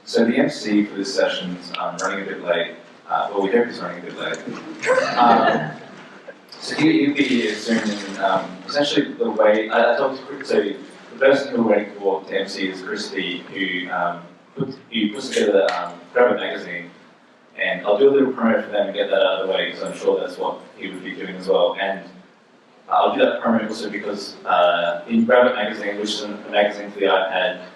So the MC for this session's running a bit late. Well, we hope he's running a bit late. So he'll be here soon, and essentially the way I talked to Chris. So the person who we're waiting for to MC is Christy, who puts together Grab It magazine, and I'll do a little promo for them and get that out of the way because I'm sure that's what he would be doing as well. And I'll do that promo also because in Grab It magazine, which is a magazine for the iPad,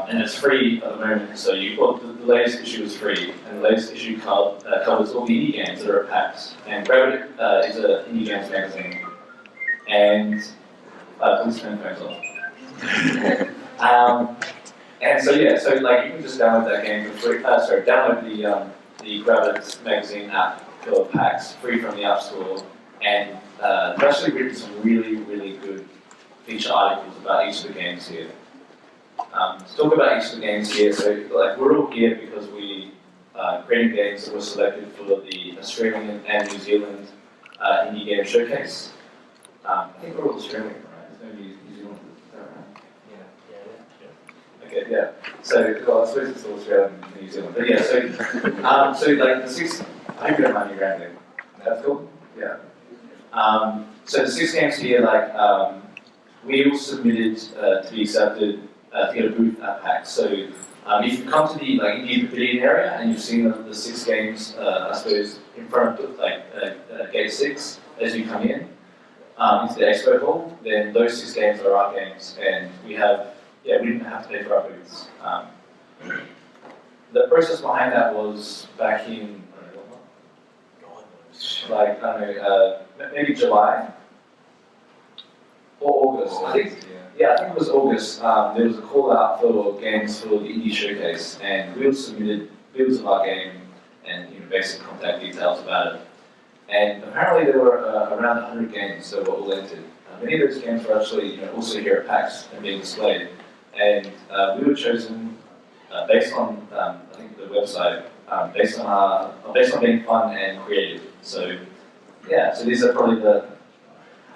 and it's free at the moment, so the latest issue is free, and the latest issue covers all the indie games that are at PAX. And Grab It is an indie games magazine, and please turn phones off. And so yeah, so like you can just download that game for free. Download the Grab It magazine app for PAX, free from the App Store, and they've actually written some really good feature articles about each of the games here. To talk about each of the games here, so like we're all here because we creating games that were selected for the Australian and New Zealand indie game showcase. I think we're all Australian, right? There's no New Zealand, is that right? Yeah. Okay, yeah. So, well, I suppose it's all Australian and New Zealand, but yeah. So like the six. I hope you don't mind me rambling. That's cool. Yeah. So the 6 games here, like we all submitted to be accepted. To get a booth at PAX. So if you come to the Indie Pavilion area and you've seen the 6 games, I suppose, in front of Gate 6 as you come in into the expo hall, then those 6 games are our games, and we didn't have to pay for our booths. The process behind that was back in, maybe July or August. I think it was August. There was a call out for games for the Indie Showcase, and we all submitted builds of our game and basic contact details about it. And apparently there were around 100 games that were all entered. Many of those games were actually also here at PAX and being displayed. And we were chosen based on I think the website, based on being fun and creative. So yeah, so these are probably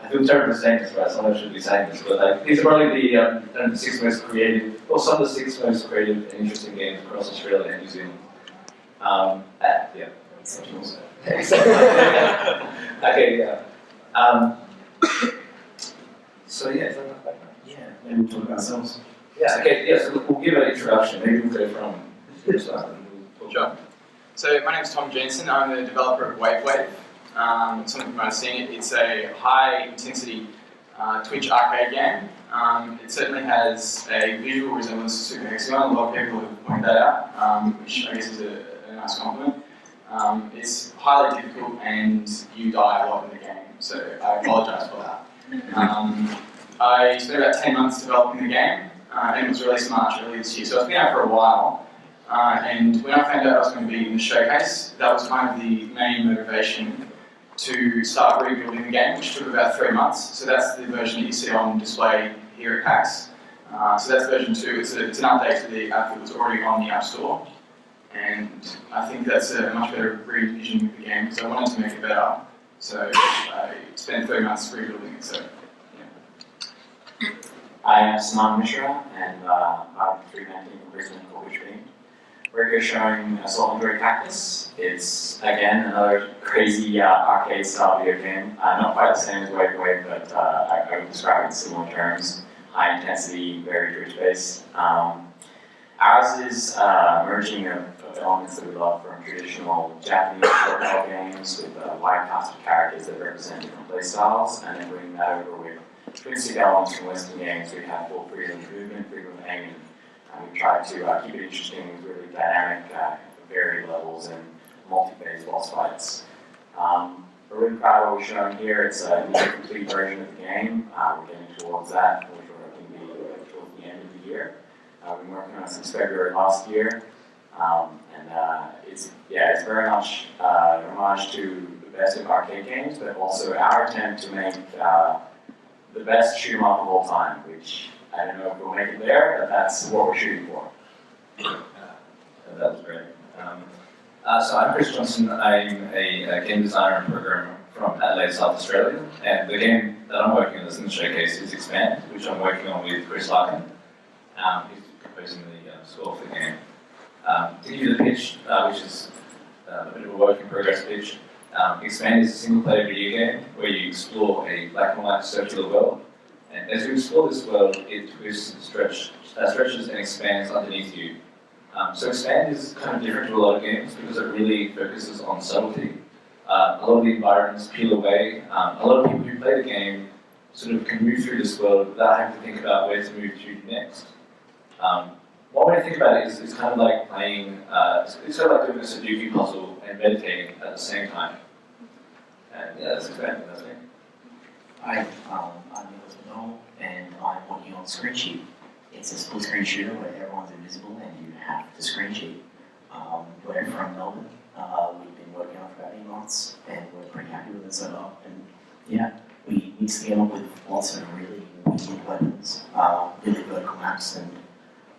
I feel terrible saying this, right? Someone should be saying this, but like, these are probably the 6 most creative, or some of the 6 most creative and interesting games across Australia and New Zealand. Yeah. Okay, yeah. So yeah, is that enough background? Yeah, maybe we'll talk about ourselves. Yeah, okay, yeah, so we'll give an introduction. Maybe we'll go from Sure. So my name is Tom Janson. I'm the developer of Wave. Some of you might have seen it. It's a high-intensity Twitch arcade game. It certainly has a visual resemblance to Super Hexagon. A lot of people have pointed that out, which I guess is a nice compliment. It's highly difficult, and you die a lot in the game, so I apologise for that. I spent about 10 months developing the game, and it was released in March earlier this year, so it's been out for a while. And when I found out I was going to be in the showcase, that was kind of the main motivation to start rebuilding the game, which took about 3 months. So that's the version that you see on display here at PAX. So that's version 2. It's an update to the app that was already on the App Store. And I think that's a much better re-envisioning of the game because I wanted to make it better. So I spent 3 months rebuilding it. So yeah. I am Saman Mishra, and I'm 319 from Brisbane called Wishbeam. We're here showing Assault on CACTUS. It's, again, another crazy arcade-style video game. Not quite the same as Wave, but I would describe it in similar terms. High intensity, very Twitch-based. Ours is merging of elements that we love from traditional Japanese short games with a wide cast of characters that represent different playstyles, and then bringing that over with twin-stick elements from Western games. We have full freedom of movement, freedom of aiming. We try to keep it interesting with really dynamic, varied levels and multi-phase boss fights. We're really proud of what we're showing here. It's a near complete version of the game. We're getting towards that, which we're hoping to be towards the end of the year. We've been working on it since February last year, and it's very much an homage to the best of arcade games, but also our attempt to make the best shoot 'em up of all time, which I don't know if we'll make it there, but that's what we're shooting for. That was great. So I'm Chris Janson. I'm a game designer and programmer from Adelaide, South Australia, and the game that I'm working on in the showcase is Expand, which I'm working on with Larkin. He's composing the score for the game. pitch, which is a bit of a work in progress pitch. Expand is a single-player video game where you explore a black and white circular world. And as you explore this world, it twists and stretches and expands underneath you. So Expand is kind of different to a lot of games because it really focuses on subtlety. A lot of the environments peel away. A lot of people who play the game sort of can move through this world without having to think about where to move to next. One way to think about it is it's kind of like playing, it's sort of like doing a Sudoku puzzle and meditating at the same time. And yeah, that's Expand, I think. Hi, I'm Nicholas McDonald, and I'm working on SCREENCHEAT. It's a split screen shooter where everyone's invisible and you have to screen sheet. We're from Melbourne. We've been working on it for about 8 months, and we're pretty happy with it so far. And yeah, we came up with lots of really weird weapons, really vertical maps, and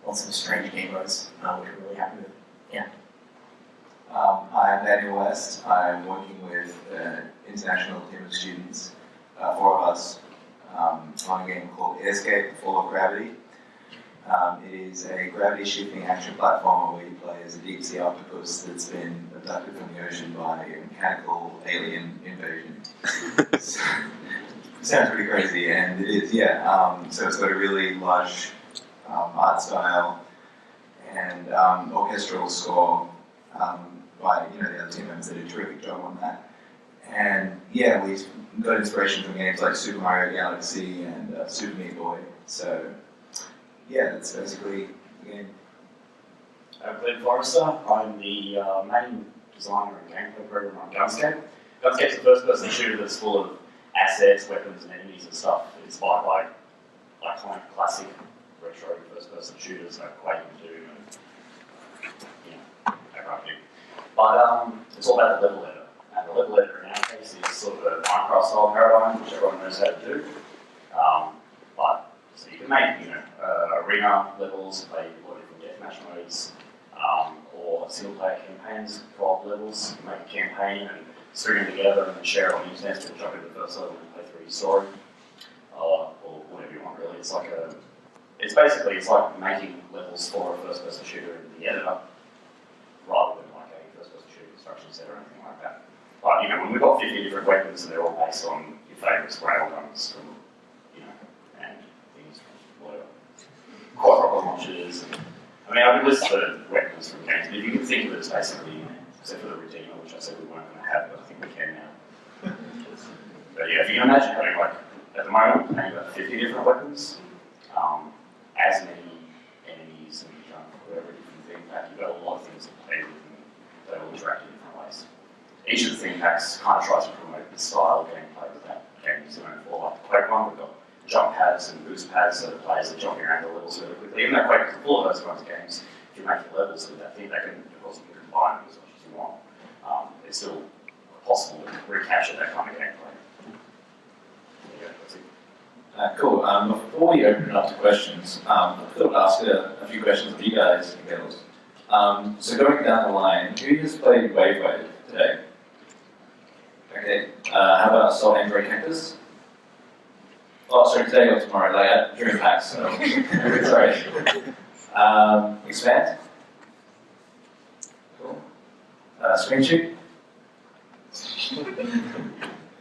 lots of strange game modes, which we're really happy with. Yeah. I'm Daniel West. I'm working with an international team of students, 4 of us, on a game called AIRSCAPE, Fall of Gravity. It is a gravity shifting action platformer where you play as a deep sea octopus that's been abducted from the ocean by a mechanical alien invasion. Sounds pretty crazy, and it is, yeah. So it's got a really lush art style and orchestral score by the other team members that did a terrific job on that. And yeah, we've got inspiration from games like Super Mario Galaxy and Super Meat Boy. So yeah, that's basically the game. Glenn Forrester. I'm the main designer and gameplay programmer on GUNSCAPE. GUNSCAPE's a first-person shooter that's full of assets, weapons, and enemies and stuff inspired by iconic, classic, retro first-person shooters like Quake and Doom and that kind of thing. But it's all about the level editor. And the level editor in our case is sort of a Minecraft-style paradigm, which everyone knows how to do. So you can make, arena levels, play a lot of different deathmatch modes, or single-player campaigns, co-op levels. You make a campaign and string them together and then share it on the internet to jump into the first level and play through your story, or whatever you want. Really, it's like making levels for a first-person shooter in the editor, rather than like a first-person shooter instruction set or anything like that. But when we've got 50 different weapons and they're all based on your favourite railguns from quad rocket launchers. I could list the weapons from games, but if you can think of it as basically, except for the Redeemer, which I said we weren't going to have, but I think we can now. But yeah, if you can imagine having, at the moment, maybe about 50 different weapons, as many enemies and whatever different theme pack, you've got a lot of things to play with, and they all interact in different ways. Each of the theme packs kind of tries to promote the style of gameplay that that game is known for. Like the Quake one, we've got jump pads and boost pads so that players are jumping around the levels really quickly. Even though Quake is full of those kinds of games, if you're making levels with that thing, they can, of course, you can combine them as much as you want. It's still possible to recapture that kind of gameplay. Yeah, that's it. Cool. Before we open it up to questions, I thought I'd ask a few questions of you guys and girls. So going down the line, who has played Wave today? Okay. How about Assault Android CACTUS? Oh, sorry, today or tomorrow, during PAX, so. Sorry. Expand? Cool. SCREENCHEAT?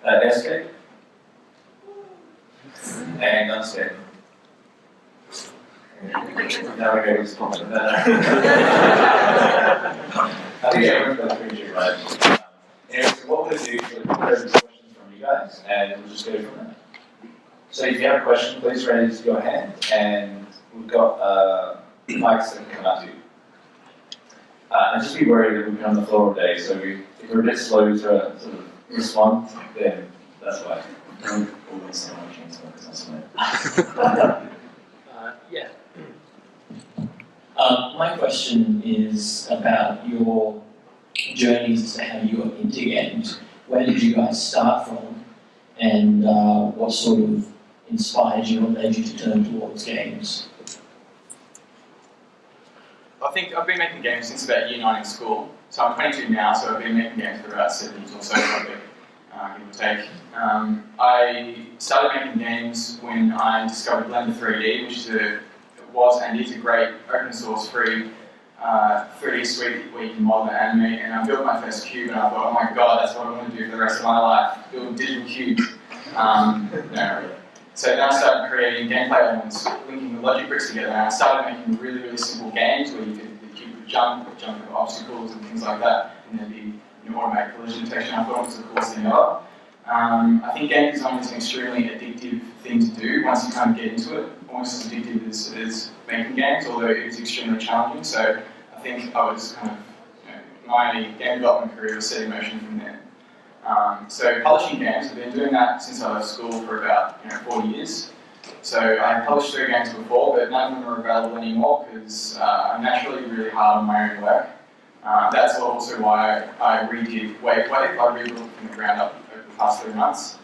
AIRSCAPE? And GUNSCAPE? Now we're going to sponsor that. I think everyone's got SCREENCHEAT, right? Anyway, so what we'll do is we'll take questions from you guys, and we'll just go from there. So if you have a question, please raise your hand, and we've got mics that can come out to you. And just be worried that we've been on the floor all day, so if we're a bit slow to sort of respond, then that's why. Don't always say my chance because I swear. Yeah. My question is about your journeys as to how you got into games. Where did you guys start from, and what sort of inspired you or led you to turn towards games? I think I've been making games since about year 9 in school. So I'm 22 now, so I've been making games for about 7 years or so, probably, give or take. I started making games when I discovered Blender 3D, which was and is a great open source free 3D suite where you can model and animate, and I built my first cube, and I thought, oh my god, that's what I want to do for the rest of my life, build digital cubes. No, really. So then I started creating gameplay elements, linking the logic bricks together, and I started making really, really simple games where the cube would jump over obstacles and things like that, and there'd be automatic collision detection. I thought it was the coolest thing ever. I think game design is an extremely addictive thing to do once you kind of get into it, almost as addictive as making games, although it is extremely challenging. So I think I was kind of, my game development career was set in motion from there. So publishing games, I've been doing that since I left school for about 4 years. So I published 3 games before, but none of them are available anymore because I'm naturally really hard on my own work. That's also why I redid WaveWave. I rebuilt it from the ground up over the past 3 months.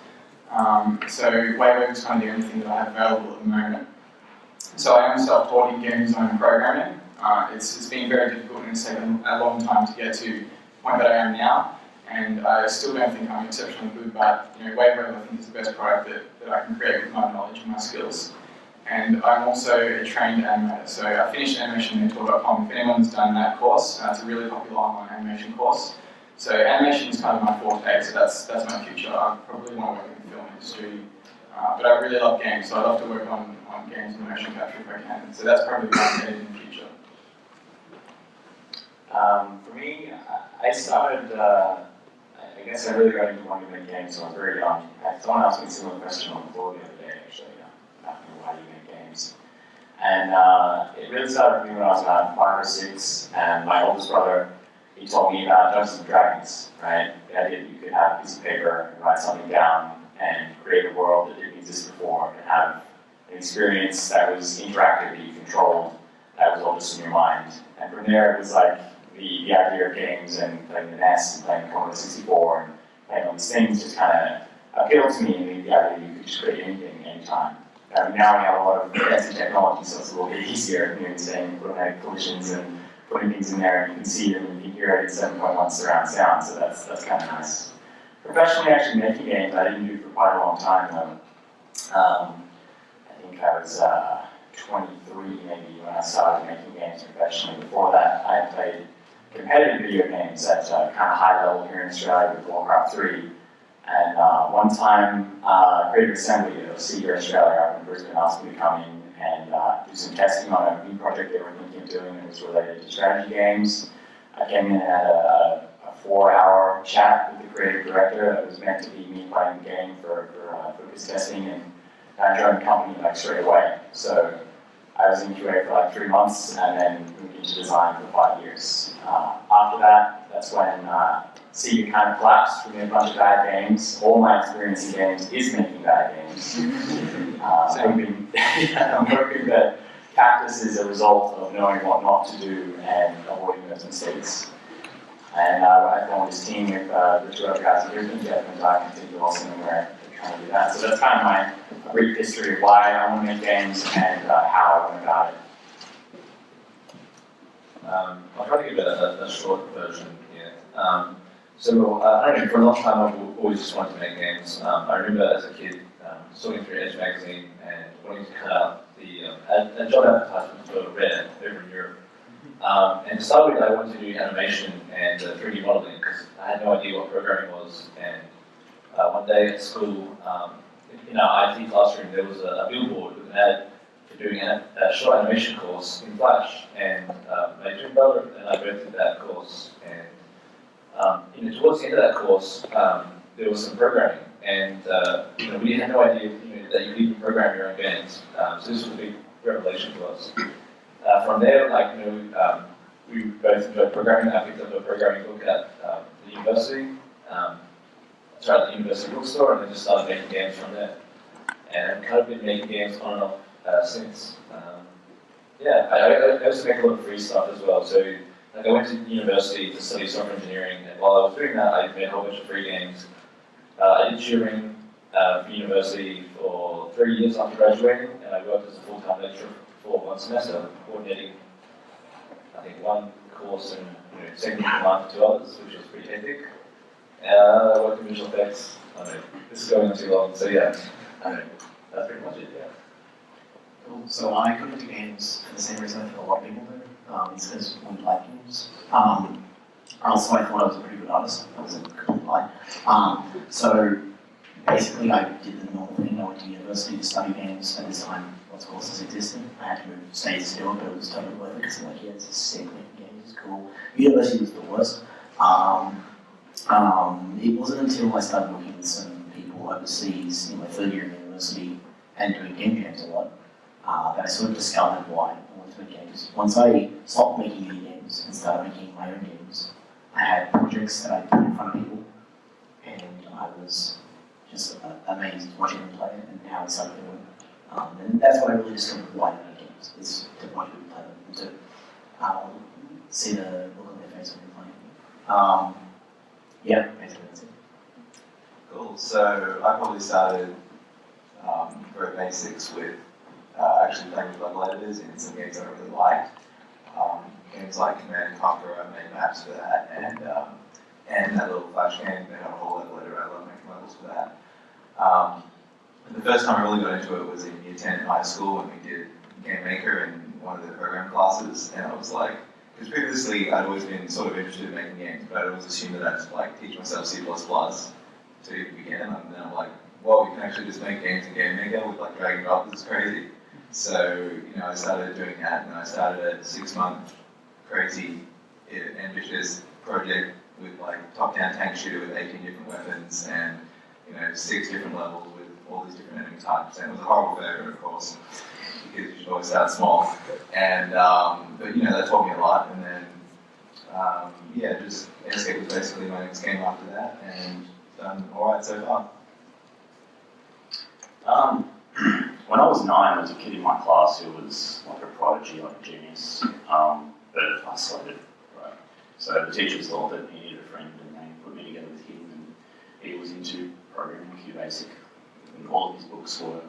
So WaveWave is kind of the only thing that I have available at the moment. So I am self-taught in game design and programming. It's been very difficult and it's taken a long time to get to the point that I am now. And I still don't think I'm exceptionally good, but WaveWave I think is the best product that I can create with my knowledge and my skills. And I'm also a trained animator, so I finished animationmentor.com. If anyone's done that course, it's a really popular online animation course. So animation is kind of my forte, so that's my future. I probably want to work in the film industry, but I really love games, so I love to work on games and motion capture if I can. So that's probably what I'm headed in the future. For me, I started, I guess I really got into wanting to make games when I was very young. Someone asked me a similar question on the floor the other day, actually, asking why do you make games? And it really started for me when I was about 5 or 6, and my oldest brother, he told me about Dungeons and Dragons, right? The idea that you could have a piece of paper and write something down and create a world that didn't exist before and have an experience that was interactive, that you controlled, that was all just in your mind. And from there, it was like the idea of games and playing the NES and playing Commodore 64 and playing all these things just kind of appealed to me, and the idea that you could just create anything, anytime. Now we have a lot of fancy technology, so it's a little bit easier, saying automatic collisions and putting things in there, and you can see them, and you can hear it in 7.1 surround sound, so that's kind of nice. Professionally, actually making games, I didn't do it for quite a long time though. I think I was 23 maybe when I started making games professionally. Before that, I had played competitive video games at kind of high level here in Australia with Warcraft 3. And one time, Creative Assembly of AIRSCAPE up in Brisbane asked me to come in and do some testing on a new project they were thinking of doing that was related to strategy games. I came in and had a 4-hour chat with the creative director that was meant to be me playing the game for focus testing, and I joined the company like straight away. So I was in QA for like 3 months and then moved into design for 5 years. After that, that's when Sega kind of collapsed. We made a bunch of bad games. All my experience in games is making bad games. I'm hoping that CACTUS is a result of knowing what not to do and avoiding those mistakes. And I formed this team with the 2 other guys in Brisbane, Jeff and I continue also where they're trying to do that. So that's kind of my brief history of why I want to make games and how I went about it. I'll try to give a short version here. So I don't know, for a long time I've always just wanted to make games. I remember as a kid sorting through Edge magazine and wanting to cut out a job advertisement for Red over in Europe. And to start with, I wanted to do animation and 3D modeling because I had no idea what programming was. And one day at school, in our IT classroom, there was a billboard with an ad for doing a short animation course in Flash. And my twin brother and I both did that course. And towards the end of that course, there was some programming, and we had no idea that you could even program your own games. So this was a big revelation to us. From there, we both enjoyed programming. I picked up a programming book at the university, at the university bookstore, and then just started making games from there. And I've kind of been making games on and off since. I also make a lot of free stuff as well. So I went to university to study software engineering, and while I was doing that, I made a whole bunch of free games. I did tutoring for university for 3 years after graduating, and I worked as a full-time lecturer for 1 semester, coordinating, I think, 1 course and second in command for 2 others, which was pretty hectic. I worked in visual effects. I don't know, this is going on too long, so yeah, that's pretty much it, yeah. Cool. So I come into games for the same reason I think a lot of people do. It's because we like games. Also, I thought I was a pretty good artist. That was a complete lie. So basically, I did the normal thing. I went to university to study games. At this time, lots of courses existed. I had to move states to do it, but it was totally worth it because I'm like, yeah, this is sick, making games is cool. University was the worst. It wasn't until I started working with some people overseas in my third year of university and doing game jams a lot that I sort of discovered why I wanted to make games. Once I stopped making indie games and started making my own games, I had projects that I put in front of people, and I was just amazed watching them play it and how excited they were. And that's what I really discovered why I make games, is to watch people play them and to see the look on their face when they're playing. Yeah, basically that's it. Cool. So I probably started very basics with actually playing with level editors in some games that I really liked. Games like Command and Conquer, I made maps for that, and that little Flash game that had a whole level editor. I love making levels for that. And the first time I really got into it was in year 10 in high school when we did Game Maker in one of the program classes, and I was like, because previously I'd always been sort of interested in making games, but I'd always assumed that I'd like teach myself C++ to even begin, and then I'm like, whoa, you can actually just make games in Game Maker with like drag and drop. This is crazy. So, I started doing that, and I started a 6-month crazy, ambitious project with like top-down tank shooter with 18 different weapons and 6 different levels with all these different enemy types. And it was a horrible failure, of course, because you should always start small. And but that taught me a lot. And then just AIRSCAPE was basically my next game after that, and done all right so far. When I was 9, there was a kid in my class who was like a prodigy, like a genius, but isolated, right? So the teachers thought that he needed a friend, and they put me together with him, and he was into programming, QBasic, and all of his books were,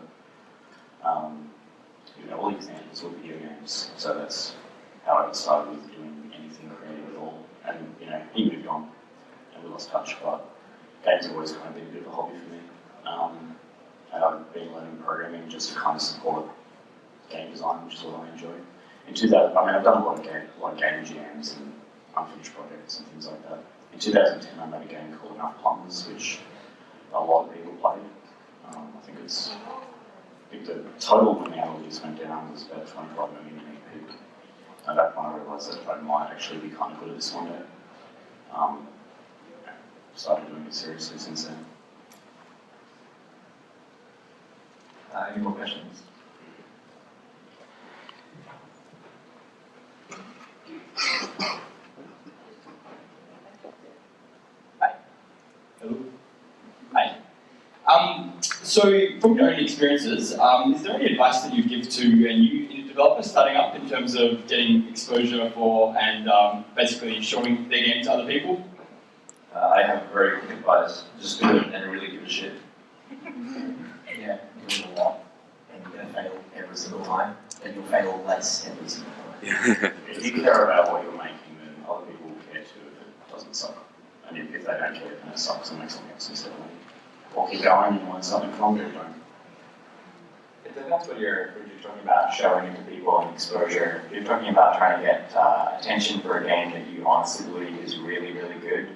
all his answers were video games. So that's how I got started with doing anything creative at all. And he moved on, and we lost touch, but games have always kind of been a bit of a hobby for me. And I've been learning programming just to kind of support game design, which is what I enjoy. In 2000, I've done a lot of game jams and unfinished projects and things like that. In 2010, I made a game called Enough Plumbers, which a lot of people played. I think the total when the averages went down was about 25 million unique people. And that's when I realised that I might actually be kind of good at this one day. Started doing it seriously since then. Any more questions? Hi. Hello. Hi. So, from your own experiences, is there any advice that you give to a new indie developer starting up in terms of getting exposure for and basically showing their game to other people? I have very quick advice. Just do it and really give a shit. Yeah, you're doing a lot, and you're going to fail every single time, and you'll fail less every single time. If you care about what you're making, then other people will care too if it doesn't suck. And if they don't care, then it sucks and make something else instead of me. Or keep going and learn something from it, don't. It depends what you're talking about, showing it to people and exposure. If you're talking about trying to get attention for a game that you honestly believe is really, really good,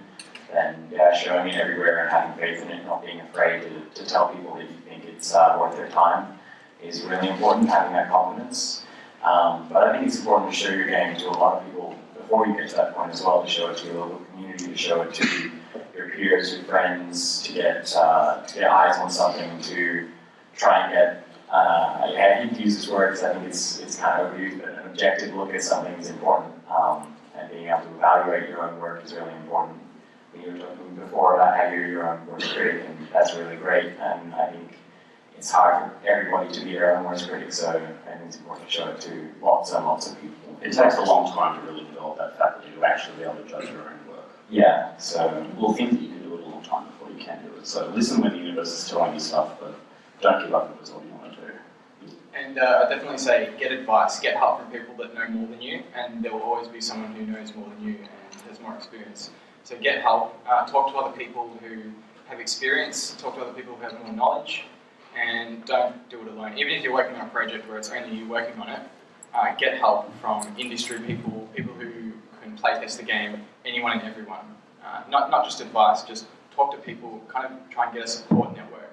then showing it everywhere and having faith in it, not being afraid to tell people that you think it's worth their time is really important, having that confidence. But I think it's important to show your game to a lot of people before you get to that point as well, to show it to your local community, to show it to your peers, your friends, to get eyes on something, to try and get, I hate to use this word because I think it's kind of overused, but an objective look at something is important. And being able to evaluate your own work is really important. You were talking before about how you're your own worst critic, and that's really great. And I think it's hard for everybody to be their own worst critic, so I think it's important to show it to lots and lots of people. It takes a long time to really develop that faculty to actually be able to judge your own work. Yeah, so We'll think that you can do it a long time before you can do it. So listen when the universe is telling you stuff, but don't give up if it's what you want to do. And I definitely say get advice, get help from people that know more than you, and there will always be someone who knows more than you and has more experience. So get help, talk to other people who have experience, talk to other people who have more knowledge, and don't do it alone. Even if you're working on a project where it's only you working on it, get help from industry people, people who can playtest the game, anyone and everyone. Not just advice, just talk to people, kind of try and get a support network.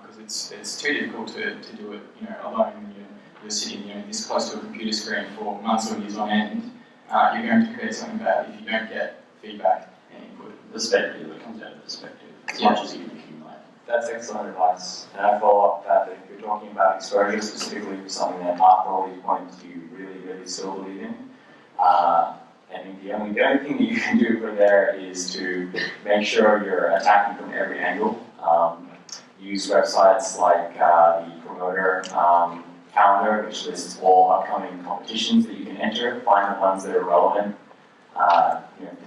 Because it's too difficult to do it, alone when you're sitting, this close to a computer screen for months or years on end. You're going to create something bad if you don't get feedback and input. Perspective, it comes down to perspective, as much as you can accumulate. That's excellent advice. And I follow up that if you're talking about exposure specifically for something that Mark probably pointed to you really still believe in, I think the only thing that you can do from there is to make sure you're attacking from every angle. Use websites like the promoter calendar, which lists all upcoming competitions that you can enter. Find the ones that are relevant.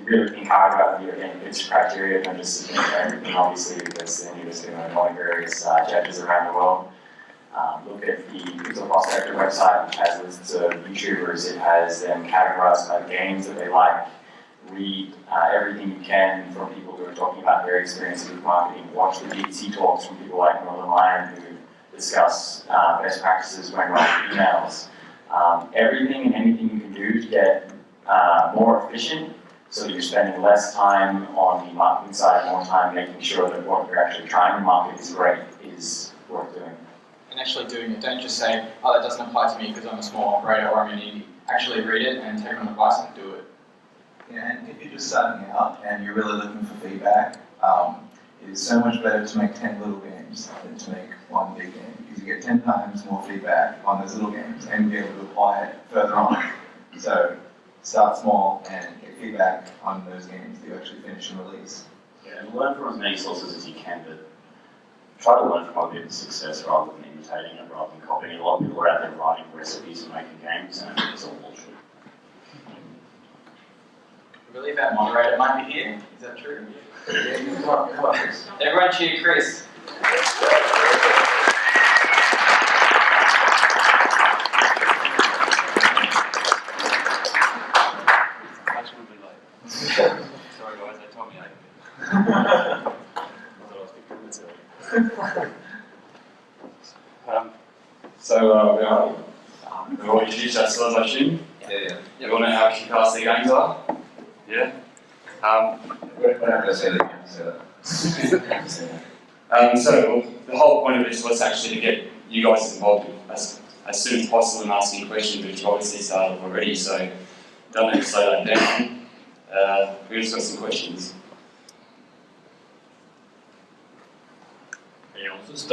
Really think hard about your pitch criteria. Don't just submit everything, obviously, because then you're just going to annoy various judges around the world. Look at the Pixel Prospector website, which has lists of YouTubers. It has them categorized by the games that they like. Read everything you can from people who are talking about their experiences with marketing. Watch the GTC talks from people like Northern Lion who discuss best practices when writing emails. Everything and anything you can do to get more efficient so that you're spending less time on the marketing side, more time making sure that what you're actually trying to market is great, is worth doing. And actually doing it. Don't just say, oh, that doesn't apply to me because I'm a small operator or I'm an indie. Actually read it and take on advice and do it. Yeah, and if you're just starting out and you're really looking for feedback, it is so much better to make 10 little games than to make one big game, because you get 10 times more feedback on those little games and be able to apply it further on. So start small and get feedback on those games that you actually finish and release. Yeah, and learn from as many sources as you can, but try to learn from other people's success rather than imitating it, rather than copying it. A lot of people are out there writing recipes and making games, and it's all bullshit. I believe our moderator might be here. Is that true? Yeah, come on, Chris. Everyone cheer Chris. Sorry guys, they told me I thought I was 15 minutes early. We all introduce ourselves, I assume. Yeah. You all know how kick-ass the games are? Yeah? We're not going to say that, you have to say that. So the whole point of this was actually to get you guys involved as soon as possible in asking questions, which you obviously started already, so don't have to slow that down. We just got some questions. Yeah, I was just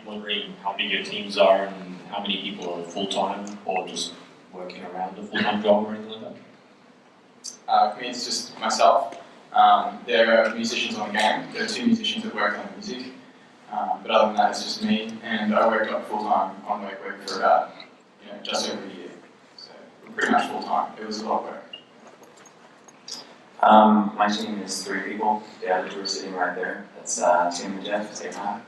wondering how big your teams are and how many people are full-time or just working around a full-time job or anything like that? For me, it's just myself. There are musicians on the game. There are 2 musicians that work on the music. But other than that, it's just me. And I worked on full-time on WaveWave for about, just over a year. So pretty much full-time. It was a lot of work. My team is 3 people. The other 2 are sitting right there. That's Tim and Jeff. Say hi.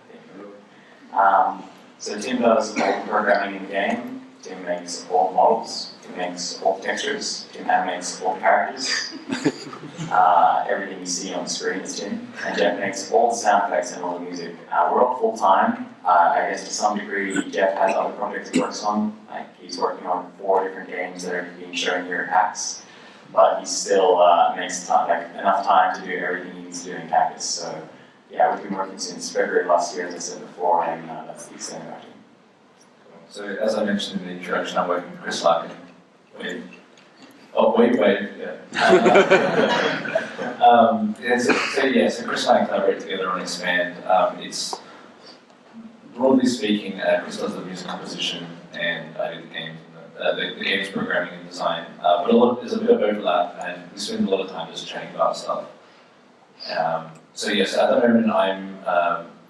So Tim does all the programming in the game. Tim makes all the models. Tim makes all the textures. Tim animates all the characters. Everything you see on the screen is Tim. And Jeff makes all the sound effects and all the music. We're all full-time. I guess to some degree, Jeff has other projects he works on. Like he's working on 4 different games that are being shown here at PAX. But he still makes enough time to do everything he needs to do in CACTUS. So yeah, we've been working since February last year, as I said before, and that's the extent of our team. So as I mentioned in the introduction, I'm working with Chris Larkin. Wait, yeah. So Chris and I collaborate together on Expand. It's broadly speaking, Chris does the music composition and I do the games, the games programming and design. But there's a bit of overlap, and we spend a lot of time just chatting about stuff. So yes, at the moment I'm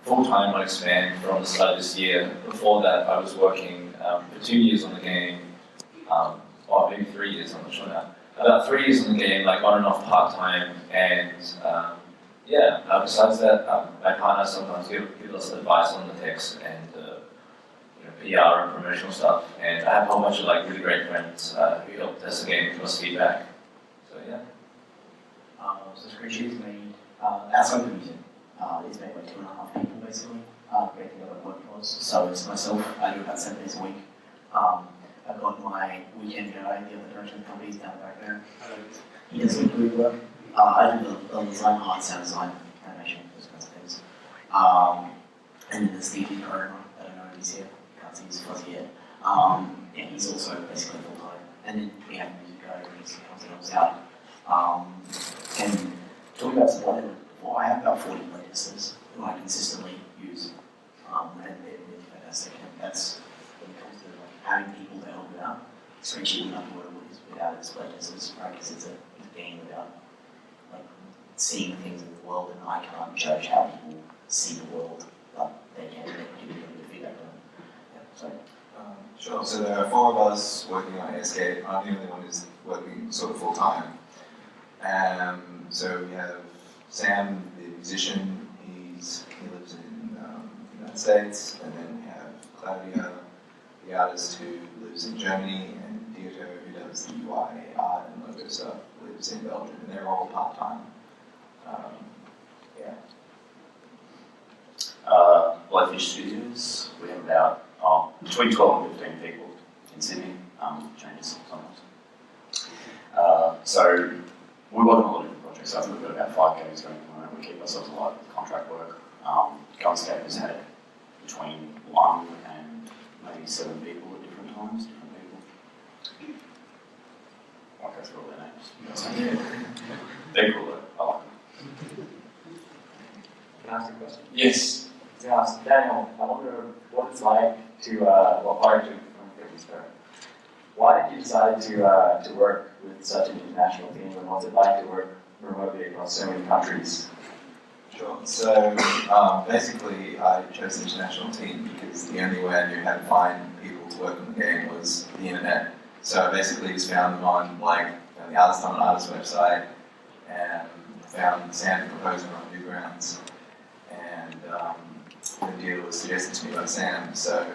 full-time on Expand from the start of this year. Before that, I was working for 2 years on the game, or maybe 3 years, I'm not sure now. About 3 years on the game, like on and off part-time, and besides that, my partner sometimes gives us advice on the text and PR and promotional stuff, and I have a whole bunch of really great friends who help test the game and give us feedback. So yeah. So SCREENCHEAT is made outside of the music. It's made by 2.5 people basically, breaking up at workflows. So it's myself, I do about 7 days a week. I got my weekend guy in the other direction of the company's down back there. He does some good work. I do the design, art, sound design, animation, those kinds of things. And then there's the programmer, I don't know if he's here, can't see his fuzzy yet. Yeah, he's also basically full time. And then we have a music guy who comes and helps out. And talking about support, well, I have about 40 playtesters who I consistently use. And they're really fantastic. And that's when it comes to like, having people to help you out. SCREENCHEAT would not be what it is without its playtesters, right? Because it's a game about like seeing things in the world, and I can't judge how people see the world, but they can give me a bit of feedback on it. Yeah, so. Sure, so there are 4 of us working on AIRSCAPE. I'm the only one who's working sort of full time. So we have Sam, the musician, he lives in the United States, and then we have Claudia, the artist who lives in Germany, and Dieter, who does the UI art and logo stuff, lives in Belgium, and they're all part-time. Yeah. Blowfish Studios, we have about between 12 and 15 people in Sydney, changes sometimes. So we work on a lot of different projects. I think we've got about 5 games going on. We keep ourselves alive with contract work. GUNSCAPE has had between 1 and maybe 7 people at different times, different people. I won't go through all their names. They're cool though, I like them. Can I ask a question? Yes. Yeah, Daniel, I wonder what it's like to, why did you decide to work with such an international team, and what's it like to work remotely across so many countries? Sure. So basically, I chose the international team because the only way I knew how to find people to work on the game was the internet. So I basically just found them on the Artist on an Artist website, and found Sam, the composer, on Newgrounds, and the deal was suggested to me by Sam. So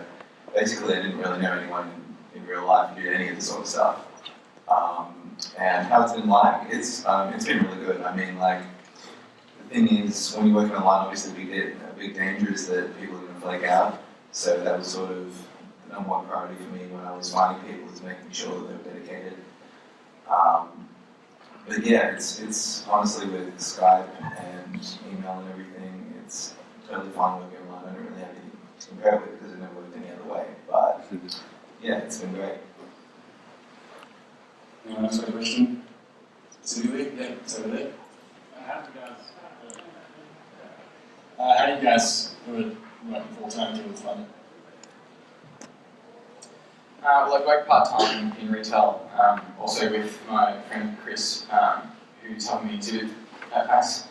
basically, I didn't really know anyone in real life who did any of this sort of stuff. And how it's been like, it's been really good. I mean, like, the thing is, when you're working online, obviously a big danger is that people are going to flake out. So that was sort of the number one priority for me when I was finding people, is making sure that they were dedicated. But yeah, it's honestly with Skype and email and everything, it's totally fine working online. I don't really have anything to compare it with because I've never worked any other way. But yeah, it's been great. Anyone else got a question? Specifically? Yeah, it's over there. How do you guys do it working full-time through the fun? Well, I work part-time in retail, also with my friend Chris, who's helping me exhibit at PAX.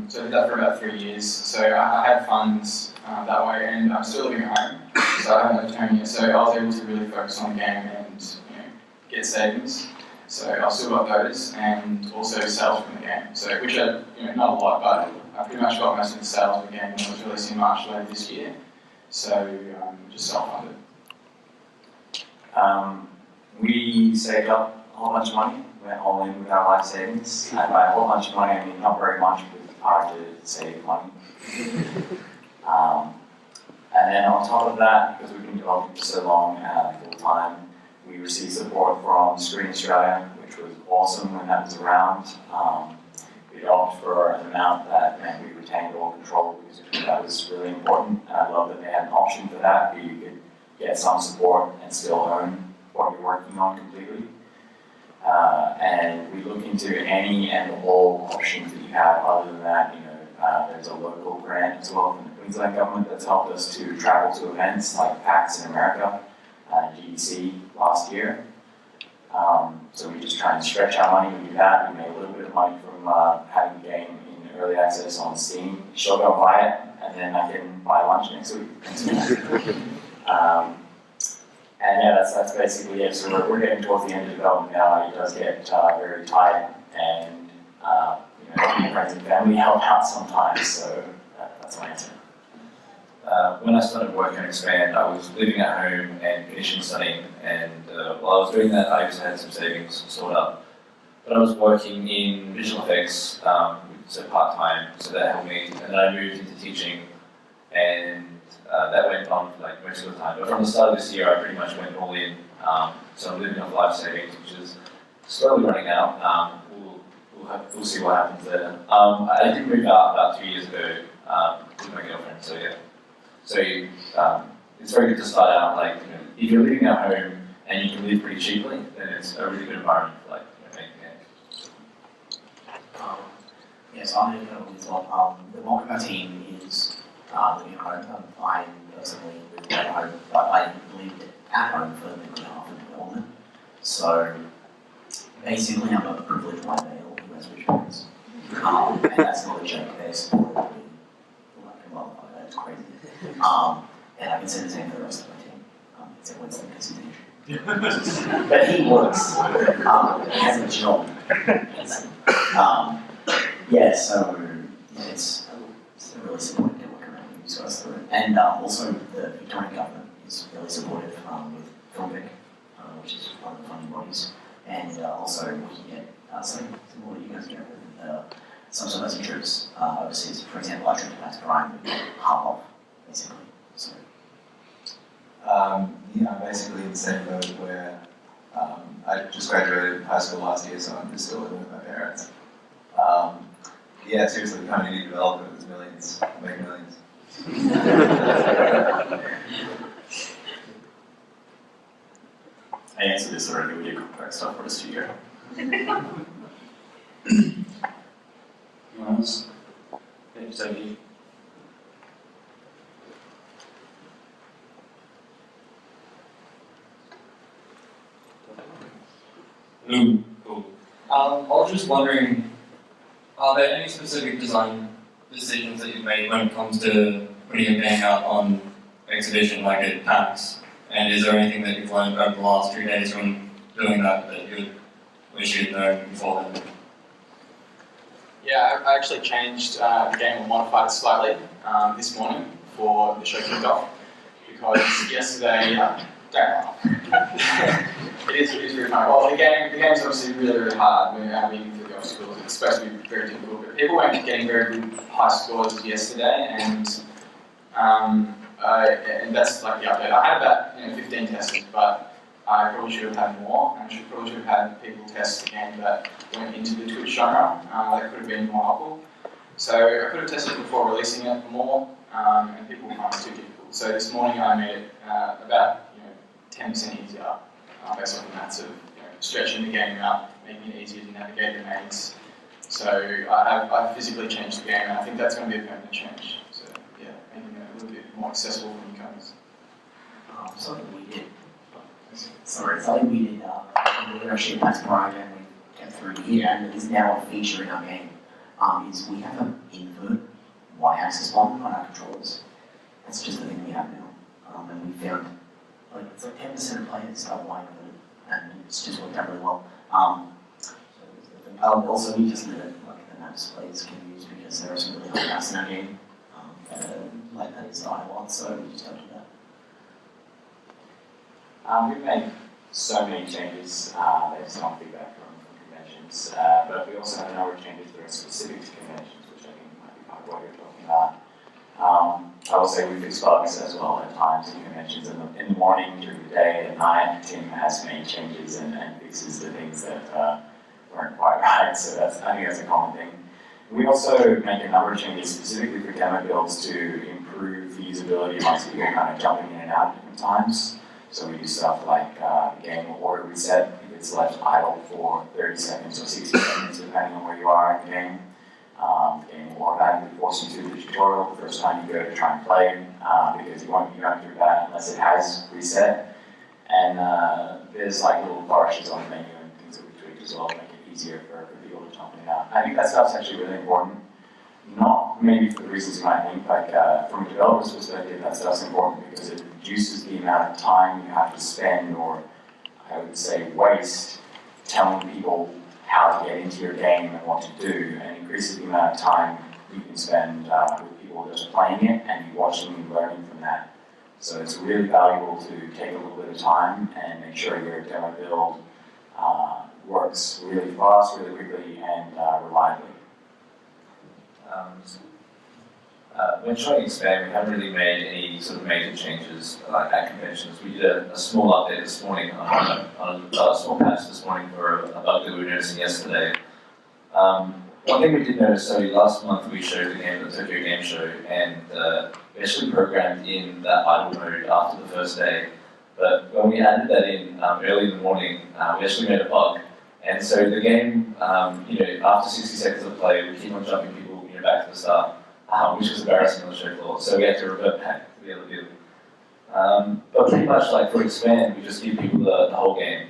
So I did that for about 3 years. So I had funds that way, and I'm still living at home, so I haven't left home yet. So I was able to really focus on the game and get savings. So I still got those, and also sales from the game. So which are not a lot, but I pretty much got most of the sales of the game when it was released in March later this year. So just self-funded. We saved up a whole bunch of money, went all in with our life savings. And by a whole bunch of money, I mean not very much, but it's hard to save money. And then on top of that, because we've been developing for so long full time, we received support from Screen Australia, which was awesome when that was around. We opted for an amount that meant we retained all control, because that was really important. And I love that they had an option for that, where you could get some support and still own what you're working on completely. And we look into any and all options that you have. Other than that, there's a local grant as well from the Queensland government that's helped us to travel to events like PAX in America, GDC last year. So we just try and stretch our money. We do that. We made a little bit of money from having the game in early access on Steam. She'll go buy it, and then I can buy lunch next week. And yeah, that's basically it. So we're getting towards the end of development now. It does get very tight, and friends and family help out sometimes. So that's my answer. When I started working on Expand, I was living at home and finishing studying, and while I was doing that, I just had some savings stored up. But I was working in visual effects, so part-time, so that helped me. And then I moved into teaching, and that went on for most of the time. But from the start of this year, I pretty much went all in So I'm living off life savings, which is slowly running out. We'll see what happens there. I did move out about 2 years ago with my girlfriend, so yeah. So it's very good to start out, like, you know, if you're living at home and you can live pretty cheaply, then it's a really good environment for, like, you know, making games. Yes, I'm going to go with what the bulk of our team is living at home. I personally live at home, but I lived at home for the good half of development. So basically, I'm a privileged white male who has rich parents. And that's not a joke. They're supported me like a motherfucker. It's crazy. And I can say the same for the rest of my team. Except Winston, because he's Asian. But he works. He has a job. Yeah, so yeah, it's a really supportive network around you guys through it. And also the Victorian government is really supportive with Filmvic, which is one of the funding bodies. And also we can get some more that you guys get with some Australian troops overseas. For example, I trip to PAX Australia with half off, basically. So. Yeah, I'm basically in the same boat where I just graduated high school last year, so I'm just still living with my parents. Yeah, seriously, becoming a new developer is millions. I make millions. I answered this already. We do complex stuff for the studio. Anyone else? Yeah, so you. Cool. I was just wondering, are there any specific design decisions that you've made when it comes to putting a game out on exhibition like at PAX? And is there anything that you've learned over the last 2 days from doing that you wish you'd known before then? Yeah, I actually changed the game or modified it slightly this morning for the show kickoff because yesterday, don't laugh. It is really fun. Well, the game's obviously really hard. We're meeting through the obstacles. It's supposed to be very difficult, but people weren't getting very good high scores yesterday, and that's like the update. I had about 15 testers, but I probably should have had more, and I probably should have had people test the game that went into the Twitch genre. That could have been more helpful. So I could have tested before releasing it more, and people found it too difficult. So this morning I made it about 10% easier, based on the maths of stretching the game out, making it easier to navigate the maze. So I've physically changed the game, and I think that's going to be a permanent change. So yeah, making it a little bit more accessible for newcomers. Something we did when we were actually at PAX Australia and we kept through here, and it is now a feature in our game, is we have an invert y-axis button on our controllers. That's just the thing we have now. And we found it's like 10% of players are y-inverted, and it's just worked out really well. Also, we just limit the maps players can use because there are some really hard maps in our game that is dialogue, so we just don't do that. We've made so many changes based on feedback from conventions, but we also have a number of changes that are specific to conventions, which I think might be part of what you're talking about. I will say we fix bugs as well at times in conventions in the morning, during the day, at night. The team has made changes and fixes the things that weren't quite right, so I think that's a common thing. We also make a number of changes specifically for demo builds to improve the usability amongst people kind of jumping in and out at different times. So we do stuff like game order reset if it's left idle for 30 seconds or 60 seconds, depending on where you are in the game. The game will automatically force you through the tutorial the first time you go to try and play, because you won't do that unless it has reset. And there's like little flourishes on the menu and things that we tweak as well to make it easier for people to jump in and out. I think that stuff's actually really important. Not maybe for the reasons you might think, like from a developer's perspective, that stuff's important because it reduces the amount of time you have to spend, or I would say waste, telling people how to get into your game and what to do, and increases the amount of time you can spend with people just playing it and you watching and learning from that. So it's really valuable to take a little bit of time and make sure your demo build works really fast, really quickly, and reliably. when trying to expand, we haven't really made any sort of major changes like at conventions. We did a small update this morning on a small patch this morning for a bug that we were noticing yesterday. One thing we did notice, so last month we showed the game at the Tokyo Game Show, and we actually programmed in that idle mode after the first day. But when we added that in early in the morning, we actually made a bug. And so the game, after 60 seconds of play, we keep on jumping people back to the start, which was embarrassing on the show floor. So we had to revert back to the other build. But pretty much like for expand, we just give people the whole game.